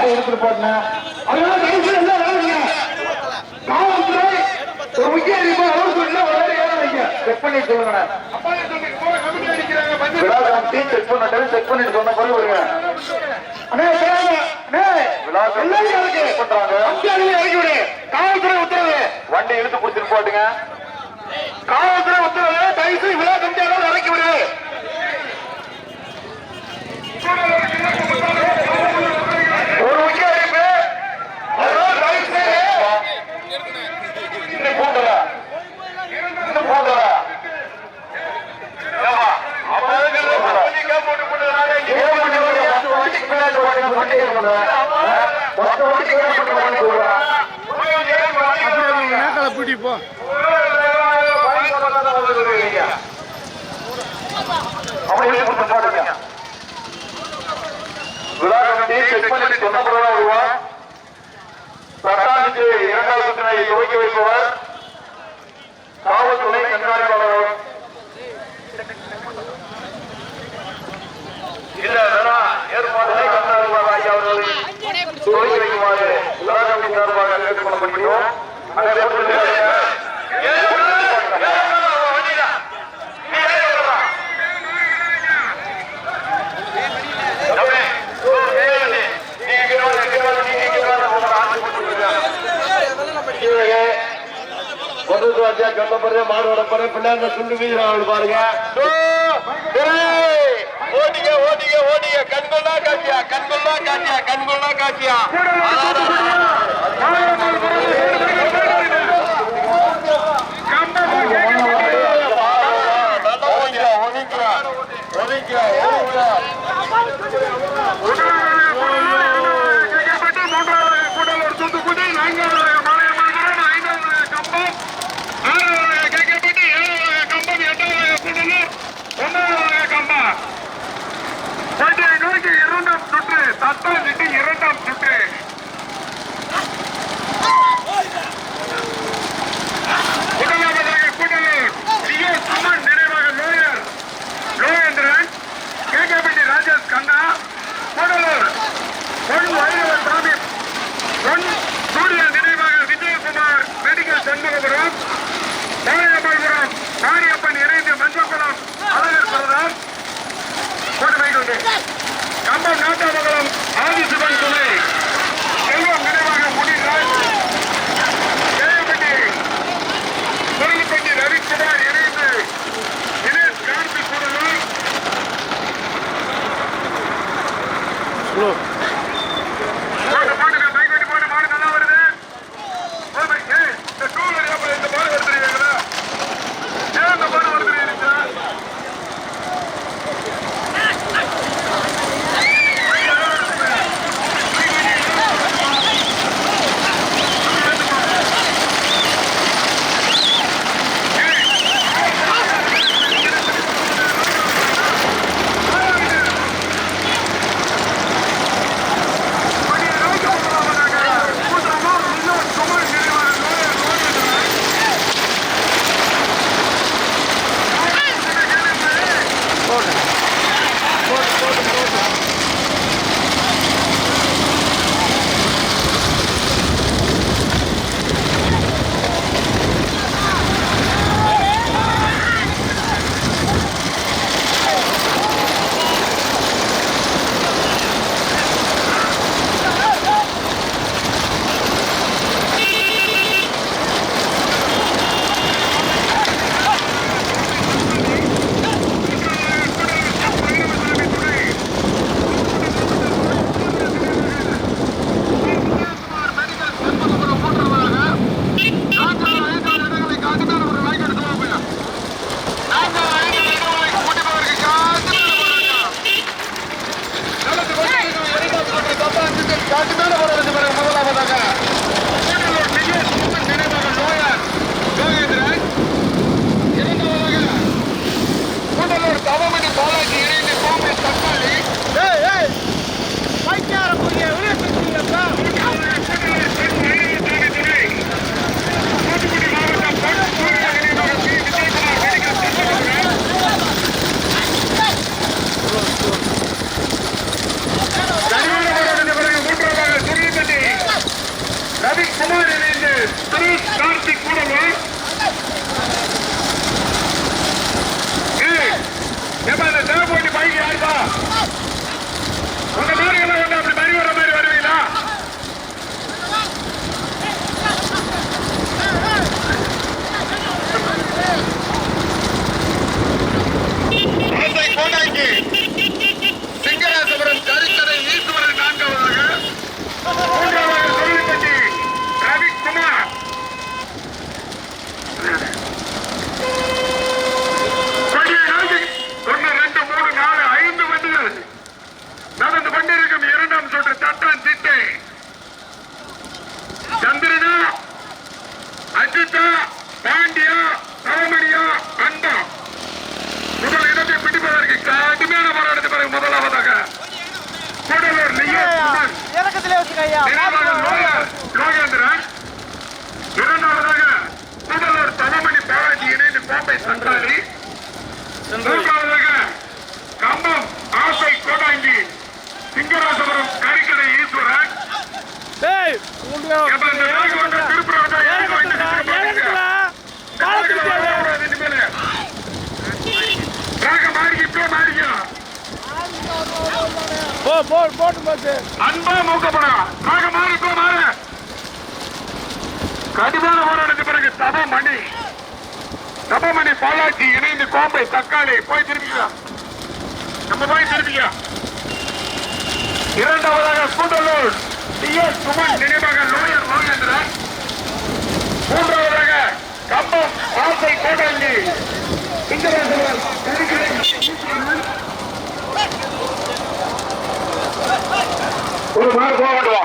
எடுத்துட்டு போட்டேன். அதனால கைது காவல்துறை ஒரு முக்கிய அறிவிப்பு அளவு சொல்ல செக் பண்ணி சொல்லுங்க. செக் பண்ணிட்டு சொன்ன பிறகு வருங்க. காவல்துறை உத்தரவு வண்டி இழுத்து பிடிச்சிட்டு போட்டுங்க. காவல்துறை உத்தரவு தயவுசு விழா கமிட்டியாளர் இறக்கி விடு. ஒரு முக்கிய அறிவிப்பு இன்னும் போட்டல பூட்டி போ சட்டாட்சி இரண்டாவது சுற்றினை துவக்கி வைப்பவர் காவல்துறை கண்காணிப்பாளர் ஏற்பாடுகளை கண்காணிப்பாளர் ஐயா அவர்களை துவக்கி வைக்குமாறு விழா கமிட்டி சார்பாக கேட்டுக் கொள்ளப்படுகிறோம். மாடோட பறை பிள்ளைங்க சுண்டு வீரர்கள் பாருங்க. ஓட்டிங்க ஓட்டிங்க ஓட்டிங்க கண்கொள்ளா காட்சியா கண்கொள்ளா காட்சியா கண்கொள்ளா காட்சியா. தூத்துக்குடி இரண்டாம் சுற்று தட்டாஞ்சிட்டு இரண்டாம் சுற்று முதலாவதாக கூடலூர் ஜியோ சுமன் நினைவாக லோயர் லோகேந்திரன் கேகேபி ராஜேஷ் கண்ணா கூடலூர் பொன் வைரவர் சாமி பொன் சூர்யா நினைவாக விஜயகுமார் மெடிக்கல் சண்முகபுரம் மாரியம்மபுரம் மாரியப்பன் இணைந்து மஞ்சக்குளம் அழகர் சரதார் கம்பம் நாட்டாமங்கலம் ஆதிசிவன் துணை செல்வம் நினைவாக முடிராஜ் கொல்லுப்பட்டி ரவிக்குமார் இணைந்து தினேஷ் கார்த்தி கூடலூர் போட்டு மாடு நல்லா வருது. இந்த டூலர் இந்த பாடு வருதுறீங்களா இந்த பாடு வருதுறீங்க. லோகேந்திரன். இரண்டாவதாக கூடலூர் தனமணி பாலாஜி இணைந்து கோம்பை சந்தாலி. மூன்றாவதாக கம்பம் ஆசை கோடாங்கி சிங்கராசபுரம் கரிக்கடை ஈஸ்வரன். அன்பா மூக்கப்படா மாறி மாறு. கடுமையான போராட்டத்துக்கு பிறகு தபமணி பாலாஜி இணைந்து கோம்பை தக்காளி போய் திருப்பிக்கலாம். நம்ம போய் திருப்பிக்கலாம். இரண்டாவதாக கூடலூர் டிஎஸ் சுமன் நினைவாக லோயர் லோகேந்திரன். மூன்றாவதாக கம்பம் ஆசை கோடாங்கி ஒரு மாறு போக வேண்டுவா.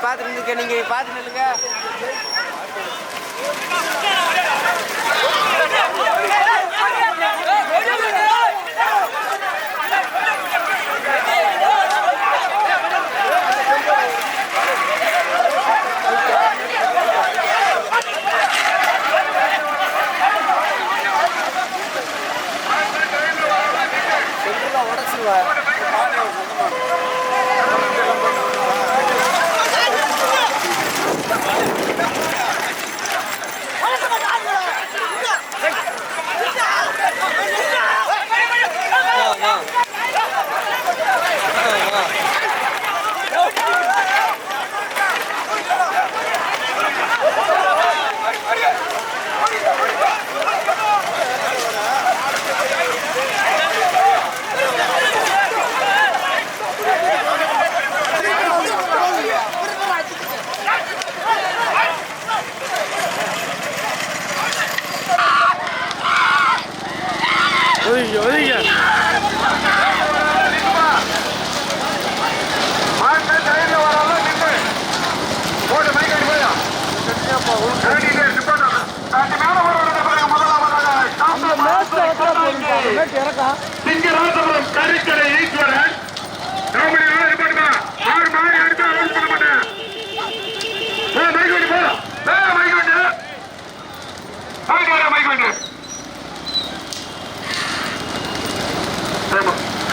பார்த்து நில்லுங்க, நீங்க பார்த்து நில்லுங்க. சிங்கராசபுரம் கரிக்கடை ஈஸ்வரன்.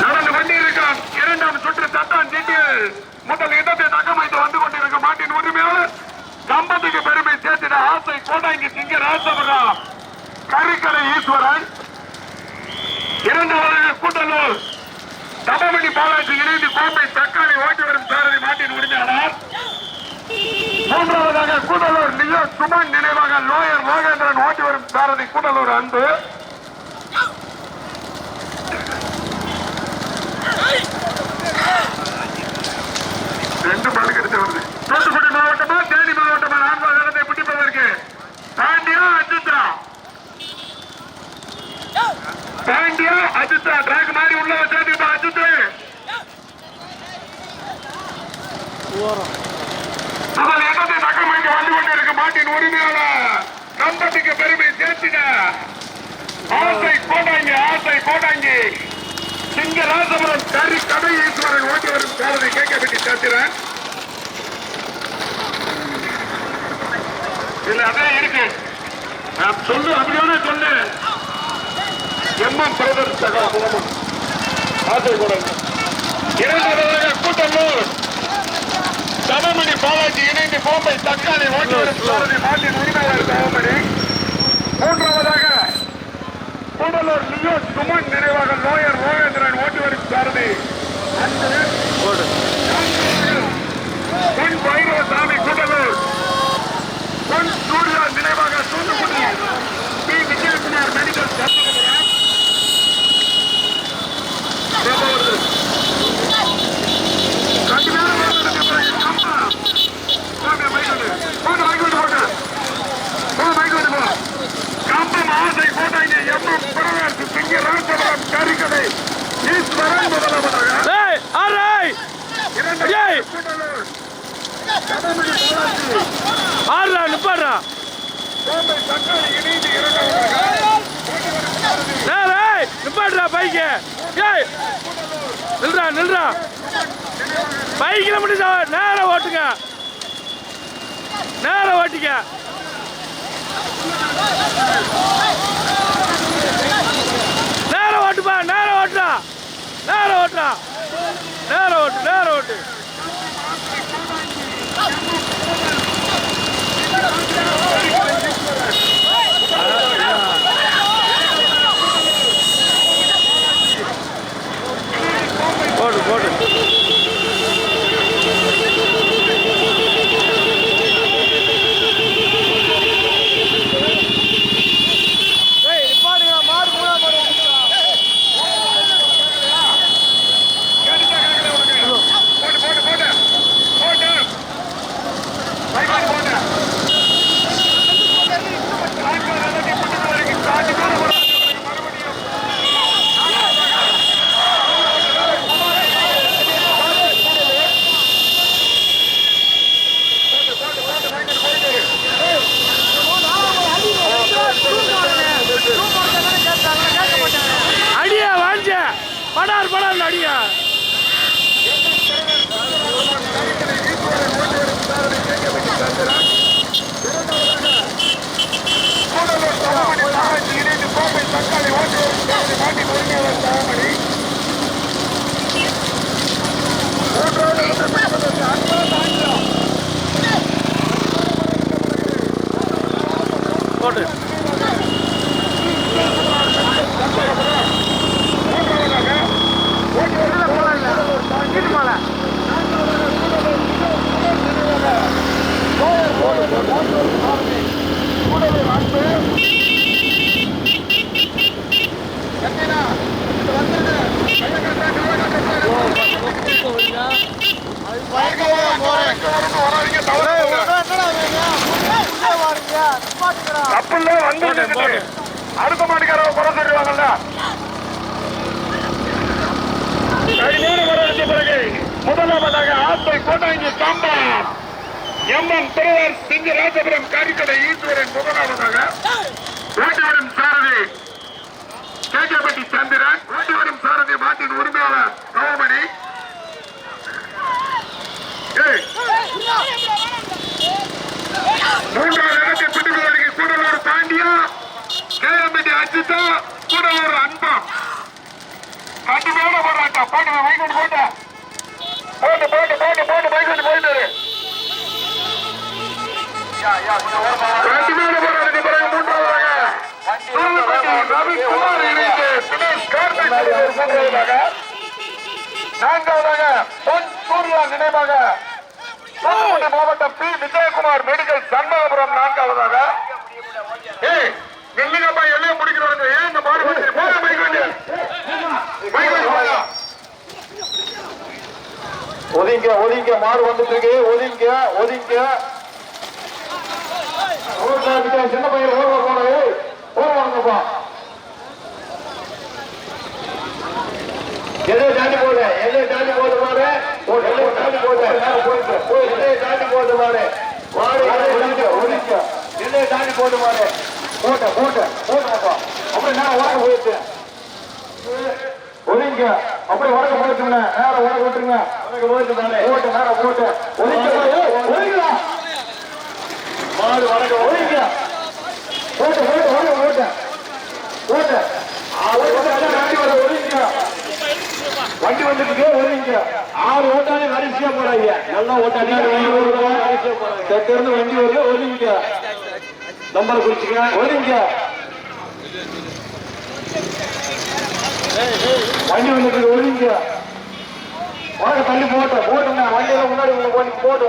நடந்து கொண்டிருக்கிறான். இரண்டாம் சுற்று தட்டான் தீட்டியில் முதல் இடத்தை தக்கமைத்து வந்து கொண்டிருக்கும் மாட்டின் உரிமையாளர் கம்பத்துக்கு பெருமை சேர்த்திட ஆசை கோடாங்கி சிங்கராசபுரம் கரிக்கடை ஈஸ்வரன். இரண்டாவது கூட்டலூர் தபமணி பாலாஜி இணைந்து கோம்பை தக்காளி ஓட்டி வரும் சாரதி மாட்டின் உரிமையாளர். மூன்றாவதாக கூடலூர் லியோ சுமன் நினைவாக லோயர் லோகேந்திரன் ஓட்டி வரும் சாரதி கூடலூர் அன்பு. ரெண்டு பல்லு கிடைத்து வருது. தூத்துக்குடி மாவட்டமா தேனி மாவட்டமா நான்காவது இடத்தை பிடிப்பதற்கு பாண்டியா அஜித்தா டிராக் மாதிரி உள்ள வச்சிருப்பா அஜித்து. அதில் இடத்தை தக்கமைக்கு வந்து கொண்டிருக்க மாட்டின் உரிமையாளர் கம்பத்துக்கு பெருமை சேர்த்திட ஆசை கோடாங்கி சிங்கராசபுரம் கரிக்கடை ஈஸ்வரன் ஓட்டி வரும் சாரதி கேட்கப்பட்டு சேர்த்திறேன். இல்ல அதான் இருக்கு சொல்லு, அப்படியான சொல்லு. எம்எம் பிரதர் சகாபுரம் ஆசை கோடாங்கி. இரண்டாவதாக கூட்டலூர் தபமணி பாலாஜி இணைந்து கோம்பை தக்காளி ஓட்டி வரும் சாரதி மாட்டின் உரிமையாளர் தபமணி. மூன்றாவதாக கூடலூர் லியோ சுமன் நினைவாக லோயர் லோகேந்திரன் ஓட்டி வரும் சாரதி பொன் பைரவசாமி கூடலூர். பொன் சூர்யா நினைவாக தூத்துக்குடி பி விஜயகுமார் மெடிக்கல் கம்பம் ஆசை கோட்டாங்கி எம்எம் பிரதர் சிங்கராசபுரம் கரிக்கடை ஆடுறா நிப்பாடுறா இணைந்து இரண்டாவதாக நிப்பாடுறா பைக்கு ஏய் நில்றா நில்றா பைக்கில் மட்டும் நேரம் ஓட்டுங்க நேரம் ஓட்டிக்க நேரம் ஓட்டுப்பா நேரம் ஓட்டுறா நேரம் ஓட்டுறா நேரம் ஓட்டு நேரம் ஓட்டு போடு போடு அடியா வாஞ்ச படார் படார் அடியா இணைந்து கோப்பை தக்காளி ஓட்டு மாட்டின் உரிமையாளர் சாமணி போட்டு அடுத்த மாட்டுக்கார குறை சொல்லுவாங்கல்ல பிறகு முதலாவதாக ஆத்தை கோட்டாங்கி சாம்பா எம்எம் திருவர் சிங்க ராஜபுரம் கறிக்கடை ஈஸ்வரன் முகநாதனாக ஊட்டிவரும் சாரதி கேஜப்பட்டி சந்திரன் ஊட்டிவரும் சாரதி மாட்டின் உரிமையாளர் கவமணி மூன்றாவது இடத்தை பிடிப்பதற்கு கூடலூர் பாண்டியா கேரம்பட்டி அஜிதா கூடலூர் அன்பா கண்டிப்பான போராட்டம் போட்டு வைகொண்டு போட்டு போட்டு போட்டு போட்டு போட்டு வைகொண்டு போயிட்டாரு கண்டிப்பான போராட்டத்துக்கு பிறகு மூன்றாவதாக ரவிக்குமார் இணைந்து தினேஷ் கார்த்திக் மூன்றாவதாக நான்காவதாக பொன் சூர்யா நினைவாக தூத்துக்குடி மாவட்டம் பி விஜயகுமார் மெடிக்கல் சண்முகபுரம் நான்காவதாக நெல்லிகப்பா எல்லையை முடிக்கிறவங்க ஏன் இந்த மாடு ஒதுங்க ஒதுங்க மாடு வந்துட்டு இருக்கு ஒதுங்க ஒதுங்க சின்ன பையன் ஓர்வ போனது ஓர்வாங்கப்பா எல்லையை தாண்டி போகுது எல்லையை தாண்டி போகுது மாடு எல்லையை தாண்டி போகுது எல்லையை தாண்டி போகுது மாடு மாடு ஒதுங்க ஒதுங்க எல்லையை தாண்டி போகுது மாடு போட்ட போட்ட போட்டப்பா அப்படி நான் உடக்க போயிடுச்சு ஒதுங்க அப்படி உடக்க போயிட்டுங்க நேரம் உடக்க விட்டுருங்க போட்டு நேரம் போட்டு ஒதுங்க மாடு வடக்க ஒதுங்க போட்டு போட்டு உடக்க போட்டு போட்டு வண்டி வந்துருக்கு ஒதுங்க 6 ஓட்டாலே வரிசையா போறாங்க நல்லா ஓட்டாலே வண்டி வருது ஒதுங்க நம்பர் குறிச்சுங்க ஒதுங்க வண்டி வந்துருக்கு ஒதுங்க தள்ளி போட்டேன் போட்டுங்க வண்டியில முன்னாடி போட்டு